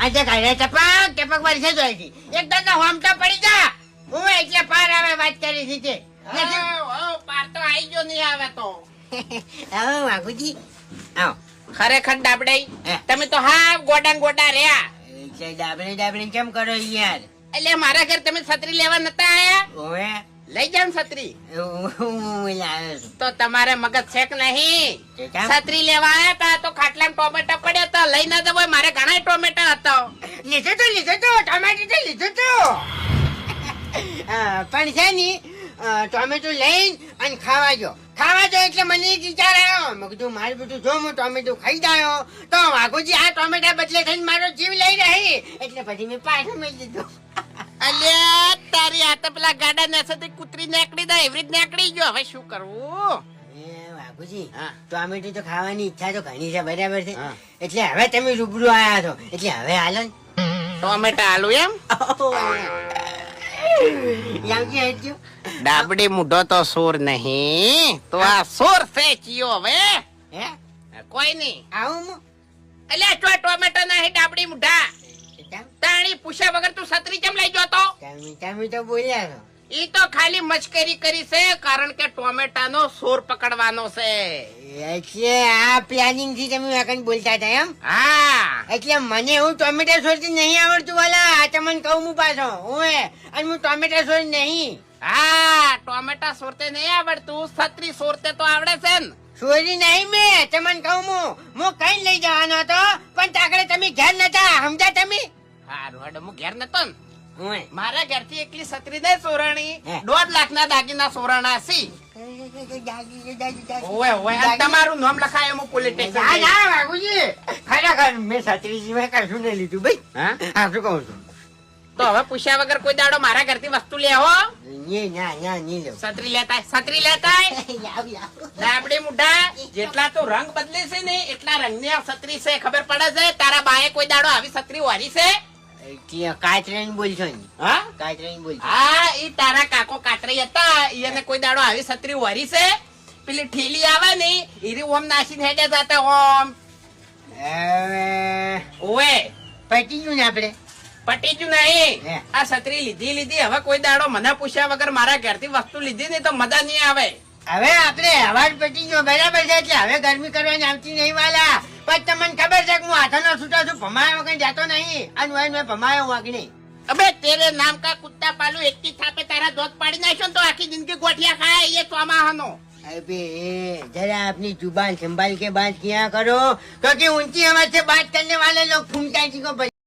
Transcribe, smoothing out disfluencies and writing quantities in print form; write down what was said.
આજે ઘરે ટપક ટપક વર્ષે જોઈ હતી એક દાદા હોમટા પડી જા હું એટલે પાર આવે વાત કરી દીધી પાર તો આઈ ગયો નહીં આવે તો આવો વાઘુજી આવો ખરેખર ડાબડે તમે તો હા ગોડા ગોડા રહ્યા એટલે ડાબરે ડાબરે કેમ કરો યાર એટલે મારા ઘર તમે છત્રી લેવા નતા આયા ઓએ લઈ જાવ ને છત્રી હું લાવ્યો છું તો તમારે મગજ છે કે નહીં તે કામ? છત્રી લેવા આયા તા તો ખાટલામાં ટોમેટા પડ્યા હતા લઈ ના જવાય મારે ઘણા ટોમેટા હતા લીધું તો ટોમેટો તો લીધું તો પણ છે ને ટોમેટો લઈને અને ખાવા જો એટલે મને એક વિચાર આવ્યો મેં કીધું મારું બધું જો હું ટોમેટો ખાઈ જાયો તો વાઘુજી આ ટોમેટા બદલે થઈને મારો જીવ લઈ રહી એટલે પછી મેં પાછું મેં દીધું અલ્યા તારી આ તો પેલા ગાડા નેસેથી કૂતરી નીકળી દે એવી રીત નીકળી ગયો હવે શું કરવું વાઘુજી હા. ટોમેટો તો ખાવાની ઈચ્છા તો ઘણી છે બરાબર છે હા. એટલે હવે તમે રૂબરૂ આયા છો એટલે હવે હાલો ને. ટોમેટા આલુ એમ લાવજો હેડજો. ડાબડી મુઢો તો સોર નહીં તો આ સોર છે ચિયો હવે હે કોઈ નહીં આવું હું? અલ્યા તો ટોમેટો નહીં ડાબડી મુઢા કેમ? તાણી પૂછ્યા વગર તું છત્રી કેમ લઈ ગયો તો તમે તો બોલ્યા છો ઈ તો ખાલી મશ્કરી કરી છે કારણ કે ટોમેટાનો સોર પકડવાનો છે એટલે આ પ્લાનિંગ થી તમે વાકણ બોલતા હતા એમ હા એટલે મને હું ટોમેટા છોડતી નહીં આવડતું વાલા આ તમને કહું હું પાછો ઓએ અને હું ટોમેટા છોડ નહીં હા ટોમેટા સોરતે નહીં આવડતું છત્રી સોરતે તો આવડે છે ને છોડી નહીં મેં તમને કહું હું કઈ લઈ જવાનો હતો પણ તાકડે તમે ઘેર નતા સમજ્યા તમે હારું હેડો હું ઘેર નતો ને ઓએ મારા ઘર થી એકલી છત્રી નહીં સોરાણી હે. 1.5 લાખના દાગીના સોરાણા સી ઓવે ઓવે અને તમારું નામ લખાય હું પોલીસ ના સ્ટેશન ના બાબુજી ખરેખર મેં છત્રી સિવાય કશું નહીં લીધું ભાઈ હા હા શું કહું છું તો હવે પૂછ્યા વગર કોઈ દાડો મારા ઘરથી વસ્તુ લેવો ના નહીં લેવું છત્રી લેતાય ડાબડી મુઢા જેટલા તો રંગ બદલે છે ને એટલા રંગની આ છત્રી છે ખબર પડે છે તારા બાએ કોઈ દાડો આવી છત્રી વારી છે એટલે કાચરાની બોલશો ને હા કાચરાની બોલશો હા ઈ તારા કાકો કાતરી હતા એને કોઈ દાડો આવી છત્રી વારી છે પેલી ઠીલી આવે ને ઈરી ઓમ નાસીને હેડે જાતા ઓમ હવે ઓએ પતી ગયું ને આપડે પટી જ નહીં હે. આ છત્રી લીધી હવે કોઈ દાડો મને પૂછ્યા વગર મારા ઘરથી વસ્તુ લીધી ને તો મજા નહીં આવે હવે આપડે અવાજ પતી ગયો બરાબર છે એટલે હવે ગરમી કરવાની આવતી નહીં વાલા પણ તમને ખબર છે કે હું હાથોનો છૂટો છું ભમાયો વગર જાતો નહીં અને મેં ભમાયો વાગણી અબે તેરે નામ કા કુત્તા પાલુ એકથી થાપે તારા દોત પાડી નાખ્યો ને તો આખી જિંદગી ગોઠિયા ખાય એ ચોમાહાનો अबे जरा अपनी जुबान संभाल के बात किया करो क्योंकि उनकी आवाज से बात करने वाले लोग फूमता जी को